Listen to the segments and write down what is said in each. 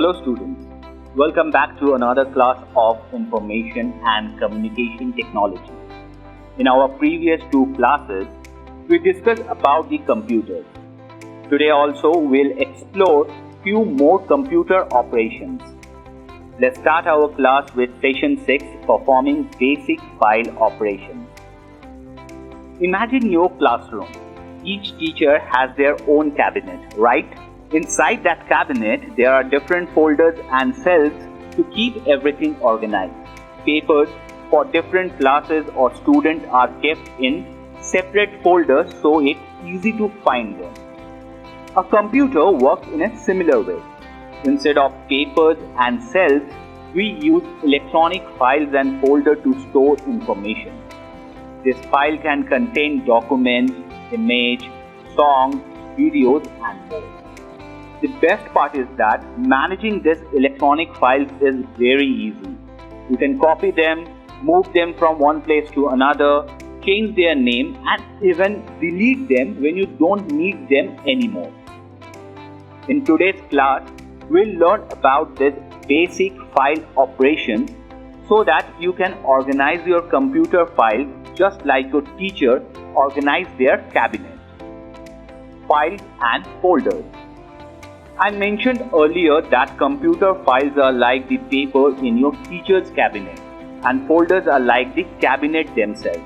Hello students, welcome back to another class of Information and Communication Technology. In our previous two classes, we discussed about the computers. Today also we'll explore few more computer operations. Let's start our class with session 6, performing basic file operations. Imagine your classroom. Each teacher has their own cabinet, right? Inside that cabinet, there are different folders and cells to keep everything organized. Papers for different classes or students are kept in separate folders so it's easy to find them. A computer works in a similar way. Instead of papers and cells, we use electronic files and folders to store information. This file can contain documents, images, songs, videos, and more. The best part is that managing these electronic files is very easy. You can copy them, move them from one place to another, change their name, and even delete them when you don't need them anymore. In today's class, we'll learn about this basic file operations so that you can organize your computer files just like your teacher organized their cabinet. Files and folders. I mentioned earlier that computer files are like the paper in your teacher's cabinet and folders are like the cabinet themselves.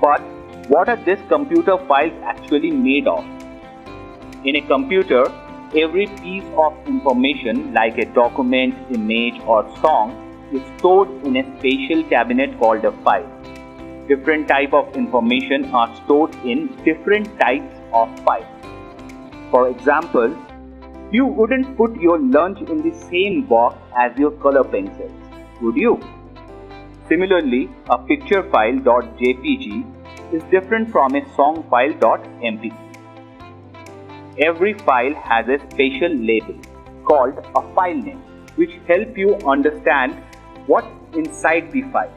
But what are these computer files actually made of? In a computer, every piece of information like a document, image or song is stored in a special cabinet called a file. Different types of information are stored in different types of files. For example, you wouldn't put your lunch in the same box as your color pencils, would you? Similarly, a picture file .jpg is different from a song file .mp3. Every file has a special label called a file name, which helps you understand what's inside the file.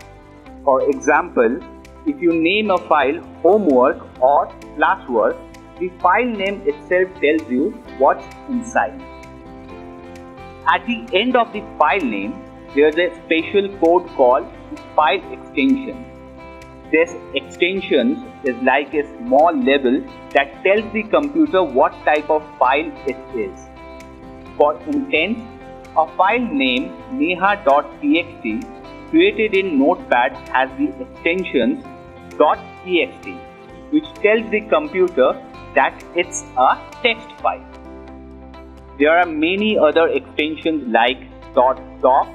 For example, if you name a file homework or classwork, the file name itself tells you what's inside. At the end of the file name, there's a special code called file extension. This extension is like a small label that tells the computer what type of file it is. For instance, a file named neha.txt created in Notepad has the extensions .txt, which tells the computer that it's a text file. There are many other extensions like .doc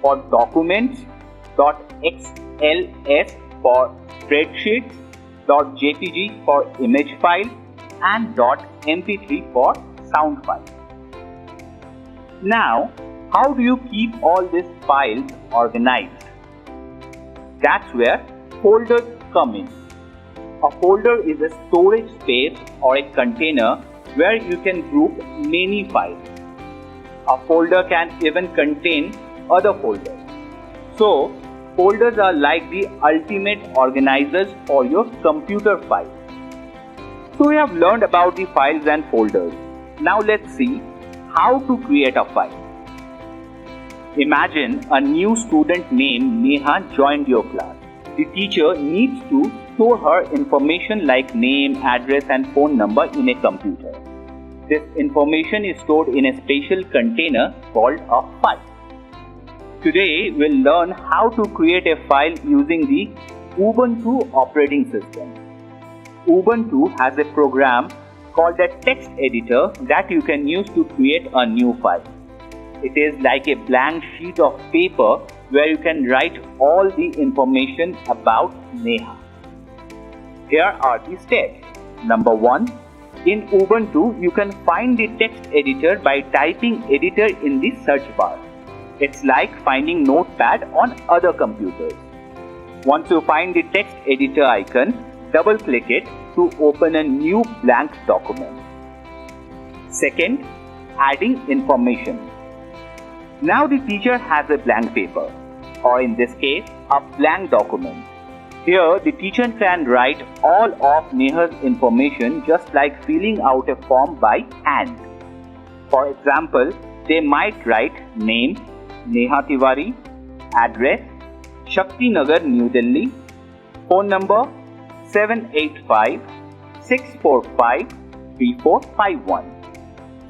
for documents, .xls for spreadsheets, .jpg for image file, and .mp3 for sound file. Now, how do you keep all these files organized? That's where folders come in. A folder is a storage space or a container where you can group many files. A folder can even contain other folders. So, folders are like the ultimate organizers for your computer files. So, we have learned about the files and folders. Now, let's see how to create a file. Imagine a new student named Neha joined your class. The teacher needs to store her information like name, address and phone number in a computer. This information is stored in a special container called a file. Today we'll learn how to create a file using the Ubuntu operating system. Ubuntu has a program called a text editor that you can use to create a new file. It is like a blank sheet of paper where you can write all the information about Neha. Here are the steps. Number 1. In Ubuntu, you can find the text editor by typing editor in the search bar. It's like finding Notepad on other computers. Once you find the text editor icon, double-click it to open a new blank document. Second, adding information. Now the teacher has a blank paper, or in this case, a blank document. Here, the teacher can write all of Neha's information just like filling out a form by hand. For example, they might write name, Neha Tiwari, address, Shakti Nagar, New Delhi, phone number 785-645-3451.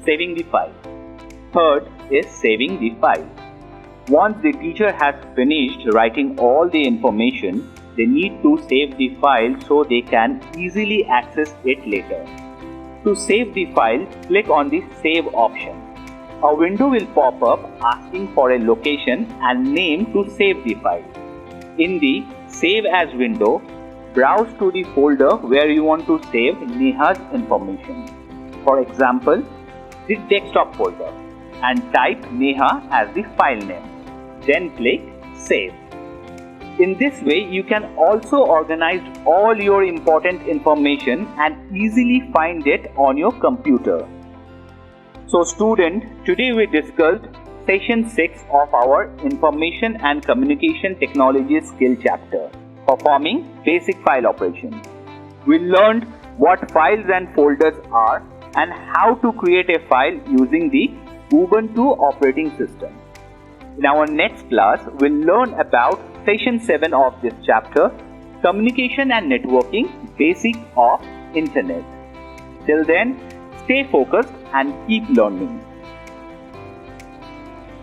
Saving the file. Third is saving the file. Once the teacher has finished writing all the information, they need to save the file so they can easily access it later. To save the file, click on the Save option. A window will pop up asking for a location and name to save the file. In the Save As window, browse to the folder where you want to save Neha's information. For example, the desktop folder, and type Neha as the file name. Then click Save. In this way, you can also organize all your important information and easily find it on your computer. So student, today we discussed session 6 of our Information and Communication Technology skill chapter, performing basic file operations. We learned what files and folders are and how to create a file using the Ubuntu operating system. In our next class, we'll learn about session 7 of this chapter, Communication and Networking, Basics of Internet. Till then, stay focused and keep learning.